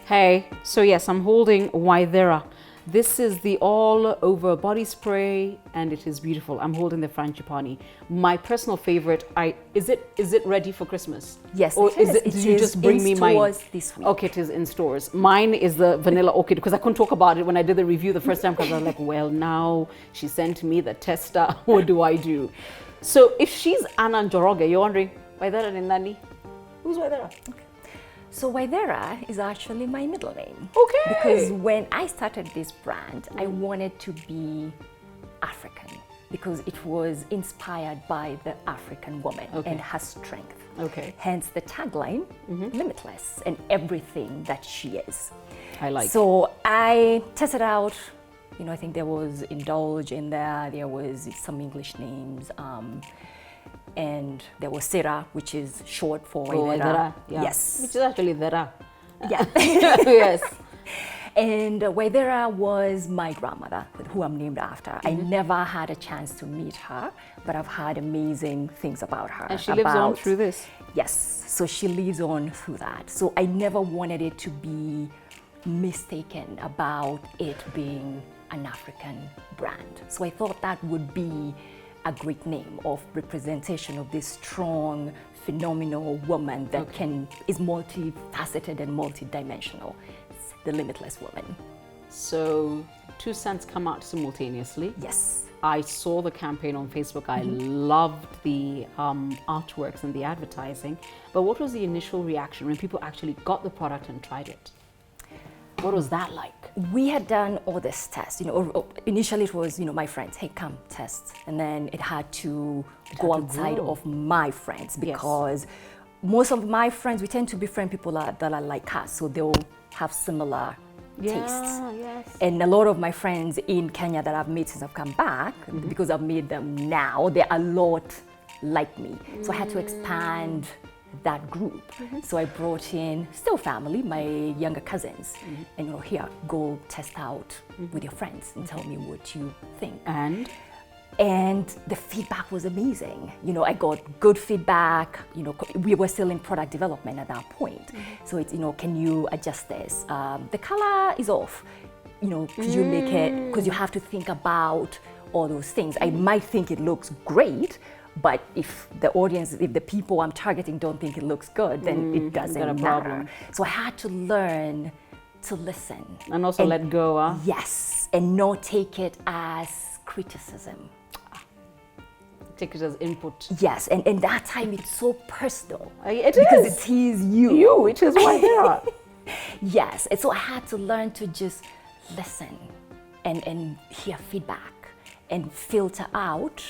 Hey, so yes, I'm holding Ythera. This is the all-over body spray, and it is beautiful. I'm holding the Frangipani. My personal favorite. Is it ready for Christmas? Yes, or it is. Did you just bring me mine? In stores this week. Okay, it is in stores. Mine is the vanilla orchid because I couldn't talk about it when I did the review the first time because I was like, well, now she sent me the tester. What do I do? So if she's Anna Njoroge, you're wondering, Ythera ni nani? Who's Ythera? Okay. So Ythera is actually my middle name. Okay. Because when I started this brand, I wanted to be African because it was inspired by the African woman and her strength. Okay. Hence the tagline, limitless, and everything that she is. I like. So I tested out, I think there was Indulge in there was some English names, and there was Ythera, which is short for Ythera. Yeah. Yes. Which is actually Ythera. Yeah. Yes. And Ythera was my grandmother, who I'm named after. I never had a chance to meet her, but I've heard amazing things about her. And she lives on through this? Yes. So she lives on through that. So I never wanted it to be mistaken about it being an African brand. So I thought that would be a great name of representation of this strong, phenomenal woman that is multifaceted and multidimensional. It's the limitless woman. So 2 scents come out simultaneously. Yes. I saw the campaign on Facebook. I loved the artworks and the advertising. But what was the initial reaction when people actually got the product and tried it? What was that like? We had done all this tests. Initially it was, my friends, hey, come test. And then it had to go outside of my friends because most of my friends, we tend to befriend people that are like us. So they'll have similar tastes. Yes. And a lot of my friends in Kenya that I've made since I've come back, because I've made them now, they're a lot like me. So I had to expand that group. So I brought in still family, my younger cousins, and here, go test out with your friends and tell me what you think. And the feedback was amazing. I got good feedback. We were still in product development at that point. So it's, can you adjust this? The color is off. Could you make it, because you have to think about all those things. I might think it looks great, but if the people I'm targeting don't think it looks good, then it doesn't matter. So I had to learn to listen. And also let go, huh? Yes, and not take it as criticism. Take it as input. Yes, and that time it's so personal. Because it is you. It is Ythera. Yes, and so I had to learn to just listen and hear feedback and filter out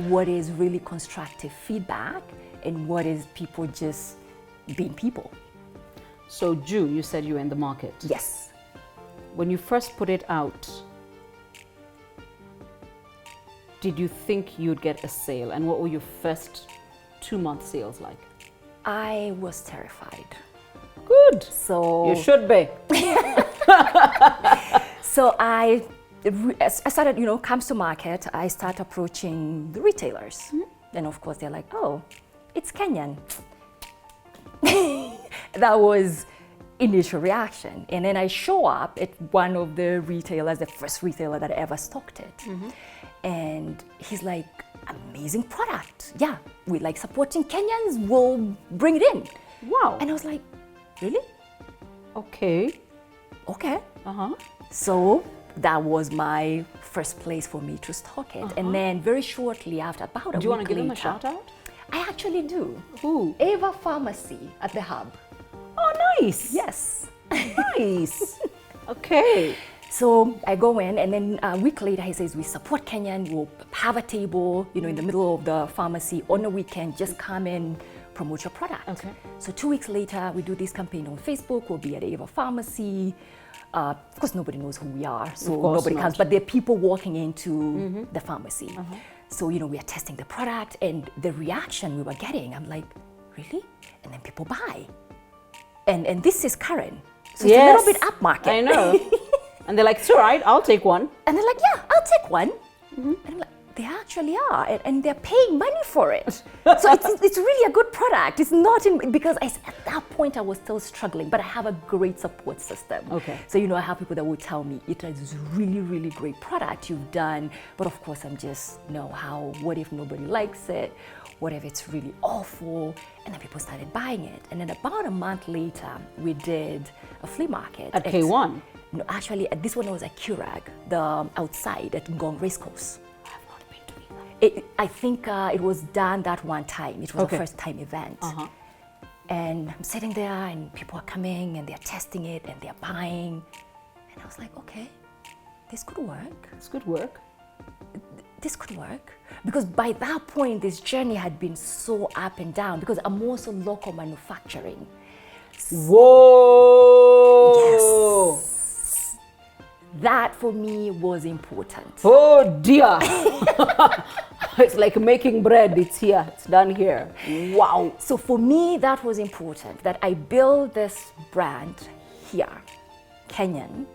what is really constructive feedback and what is people just being people. So Ju, you said you were in the market. Yes. When you first put it out, did you think you'd get a sale? And what were your first 2-month sales like? I was terrified. Good. So you should be. So I started, comes to market, I start approaching the retailers. Then of course they're like, oh, it's Kenyan. That was initial reaction. And then I show up at one of the retailers, the first retailer that ever stocked it. And he's like, amazing product. Yeah, we like supporting Kenyans, we'll bring it in. Wow. And I was like, really? Okay. So that was my first place for me to stock it. And then very shortly after, about a week later. Do you want to give them a shout out? I actually do. Who? Ava Pharmacy at the Hub. Oh, nice. Yes. Nice. Okay. So I go in, and then a week later he says, we support Kenyan, we'll have a table, in the middle of the pharmacy on a weekend, just come and promote your product. Okay. So 2 weeks later, we do this campaign on Facebook, we'll be at Ava Pharmacy. Of course, nobody knows who we are, so nobody comes, but there are people walking into the pharmacy. So, we are testing the product, and the reaction we were getting, I'm like, really? And then people buy. And this is Karen. So it's a little bit upmarket. I know. And they're like, it's all right, I'll take one. And they're like, yeah, I'll take one. And I'm like, They actually are, and they're paying money for it. So it's really a good product. It's not because at that point I was still struggling, but I have a great support system. Okay. So I have people that will tell me it is really, really great product you've done, but of course I'm just what if nobody likes it? What if it's really awful? And then people started buying it. And then about a month later, we did a flea market. At K1? No, actually, this one was at Curag, the outside at Ngong Racecourse. I think it was done that one time. It was a first time event. And I'm sitting there and people are coming and they're testing it and they're buying. And I was like, okay, this could work. This could work. This could work. Because by that point, this journey had been so up and down because I'm also local manufacturing. Whoa! Yes. That for me was important. Oh dear! It's like making bread. It's here. It's done here. Wow. So for me, that was important that I build this brand here, Kenyan,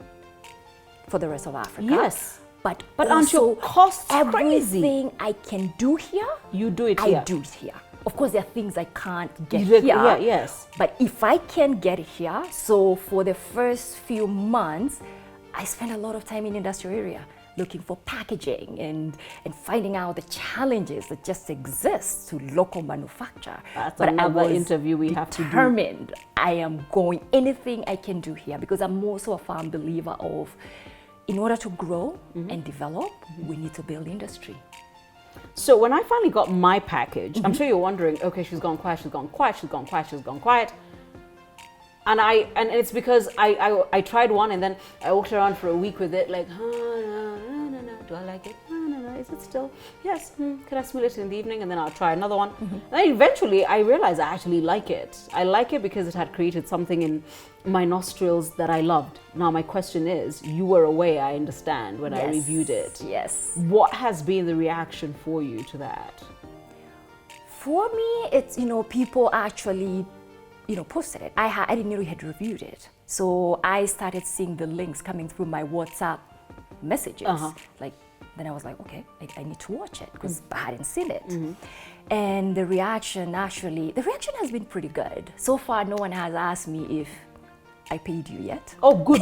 for the rest of Africa. Yes. But aren't your costs crazy? Everything I can do here, you do it here. I do it here. Of course, there are things I can't get here. Yeah, yes. But if I can get it here, so for the first few months, I spent a lot of time in industrial area looking for packaging and finding out the challenges that just exist to local manufacture. That's but another I was interview we have to do. Determined. I am going anything I can do here because I'm also a firm believer of in order to grow and develop, we need to build industry. So when I finally got my package, I'm sure you're wondering, okay, she's gone quiet, she's gone quiet, she's gone quiet, she's gone quiet. And it's because I tried one and then I walked around for a week with it like, no, do I like it? No, is it still? Yes, can I smell it in the evening? And then I'll try another one. And then eventually I realized I actually like it. I like it because it had created something in my nostrils that I loved. Now my question is, you were away, I understand, when I reviewed it. Yes. What has been the reaction for you to that? For me, it's, people actually posted it. I didn't know he had reviewed it. So I started seeing the links coming through my WhatsApp messages. Then I was like, okay, I need to watch it because I hadn't seen it. And the reaction has been pretty good. So far, no one has asked me if I paid you yet. Oh, good.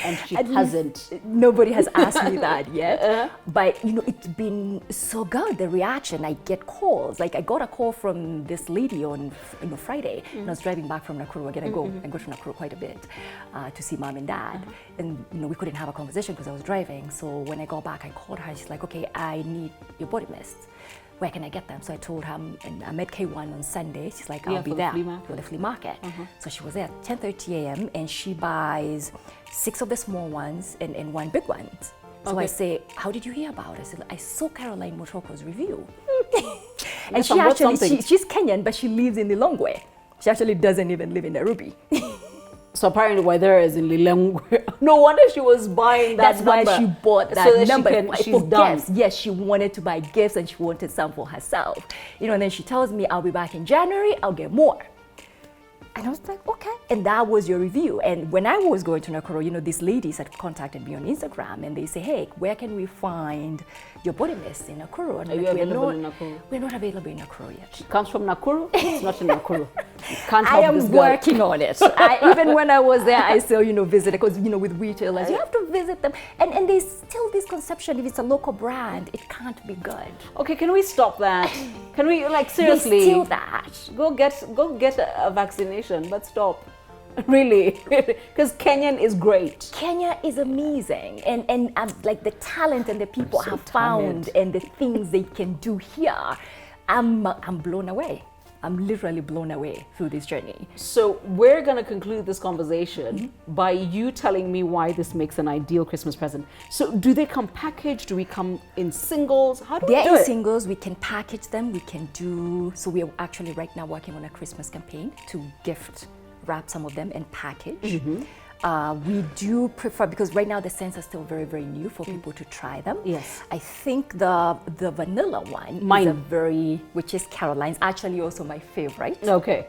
And she hasn't. Nobody has asked me that yet. But, it's been so good, the reaction. I get calls. Like, I got a call from this lady on Friday. And I was driving back from Nakuru. Again, I go to Nakuru quite a bit to see mom and dad. And, we couldn't have a conversation because I was driving. So when I got back, I called her. She's like, okay, I need your body mists. Where can I get them? So I told her, and I'm at K1 on Sunday. She's like, I'll be there for the flea market. So she was there at 10:30 a.m. and she buys 6 of the small ones and 1 big one. So I say, how did you hear about it? I said, I saw Caroline Mutoko's review. And she actually, she's Kenyan, but she lives in Lilongwe. She actually doesn't even live in Nairobi. So apparently Ythera is in Lilongwe. No wonder she was buying that number. That's why she bought that so that number she's for done. gifts. Yes, she wanted to buy gifts and she wanted some for herself. And then she tells me, I'll be back in January, I'll get more. And I was like, okay. And that was your review. And when I was going to Nakuru, these ladies had contacted me on Instagram and they say, hey, where can we find your body mist in Nakuru? And Are you available in Nakuru? We're not available in Nakuru yet. She comes from Nakuru, it's not in Nakuru. You can't I help am this girl. working on it. Even when I was there, I still, visited because, with retailers, you have to visit them. And there's still this conception, if it's a local brand, it can't be good. Okay, can we stop that? Can we, seriously? There's still that. Go get a vaccination, but stop. Really, because Kenyan is great. Kenya is amazing, and the talent and the people I have found and the things they can do here, I'm blown away. I'm literally blown away through this journey. So we're going to conclude this conversation by you telling me why this makes an ideal Christmas present. So do they come packaged? Do we come in singles? How do we do it? They're in singles. We can package them. We can do, so we are actually right now working on a Christmas campaign to wrap some of them and package. We do prefer, because right now the scents are still very, very new for people to try them. Yes. I think the vanilla one, which is Caroline's, actually also my favorite. Okay.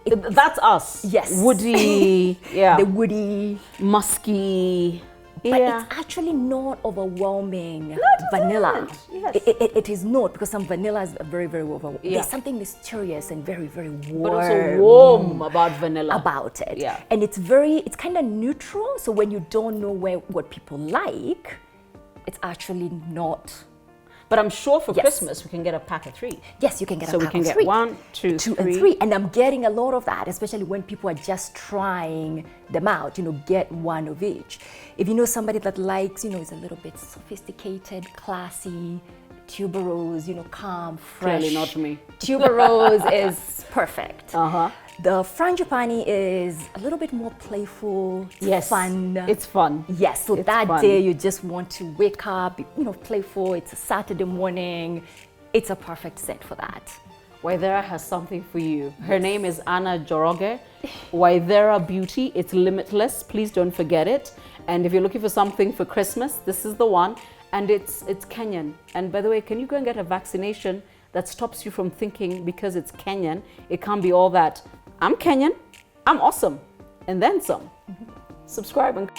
That's us. Yes. Woody, The woody. Musky. But Yeah. it's actually not overwhelming No, it vanilla. isn't. Yes. It is not, because some vanilla is very, very overwhelming. Yeah. There's something mysterious and very, very warm. But also warm about vanilla. About it. Yeah. And it's kind of neutral. So when you don't know what people like, it's actually not. But I'm sure for Yes. Christmas we can get a pack of 3. Yes, you can get So a we pack can of get 3. 1, 2, 2 3. and 3, and I'm getting a lot of that, especially when people are just trying them out. Get one of each. If you know somebody that likes, is a little bit sophisticated, classy, tuberose, calm, fresh. Clearly not me. Tuberose is perfect. Uh-huh. The frangipani is a little bit more playful, Yes. fun. It's fun. Yes, so It's that fun. day you just want to wake up, playful. It's a Saturday morning. It's a perfect scent for that. Ythera has something for you. Her name is Anna Njoroge. Ythera Beauty. It's limitless. Please don't forget it. And if you're looking for something for Christmas, this is the one. And it's Kenyan. And by the way, can you go and get a vaccination that stops you from thinking because it's Kenyan? It can't be all that. I'm Kenyan. I'm awesome. And then some. Subscribe and